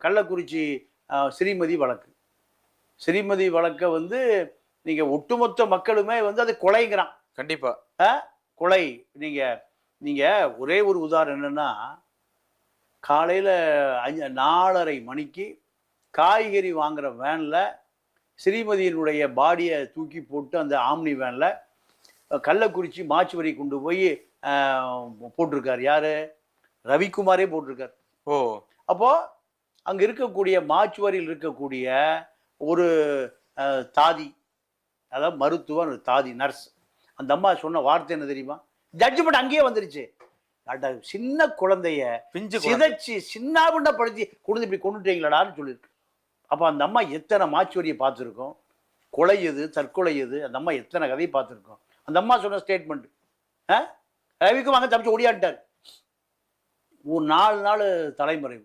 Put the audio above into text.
கள்ளக்குறிச்சி ஸ்ரீமதி வழக்கு. ஸ்ரீமதி வழக்கை வந்து நீங்க ஒட்டுமொத்த மக்களுமே வந்து அதை கொலைங்கிறான். கண்டிப்பா கொலை. நீங்க நீங்க ஒரே ஒரு உதாரணம் என்னன்னா, காலையில 4:30 மணிக்கு காய்கறி வாங்குற வேன்ல ஸ்ரீமதியினுடைய பாடியை தூக்கி போட்டு அந்த ஆம்னி வேன்ல கள்ளக்குறிச்சி மாச்சுவரி கொண்டு போய் போட்டிருக்காரு. யாரு? ரவிக்குமாரே போட்டிருக்காரு. ஓ. அப்போ அங்க இருக்கக்கூடிய மாச்சுவரியில் இருக்கக்கூடிய ஒரு தாதி, அதாவது மருத்துவர் தாதி, நர்ஸ், அந்த அம்மா சொன்ன வார்த்தை என்ன தெரியுமா? ஜட்ஜ்மெண்ட் அங்கேயே வந்துருச்சு. சின்ன குழந்தைய சிதைச்சு சின்னாபின்னப்படுத்தி கொண்டு இப்படி கொண்டுட்டீங்களாடான்னு சொல்லியிருக்கு. அப்போ அந்த அம்மா எத்தனை மாச்சுவரியை பார்த்துருக்கோம், கொலை எது தற்கொலை எது, அந்த அம்மா எத்தனை கதையை பார்த்துருக்கோம். அந்த அம்மா சொன்ன ஸ்டேட்மெண்ட். ரவிக்குமார் தப்பிச்சு ஓடியான்ட்டார். ஒரு 4 நாள் தலைமறைவு.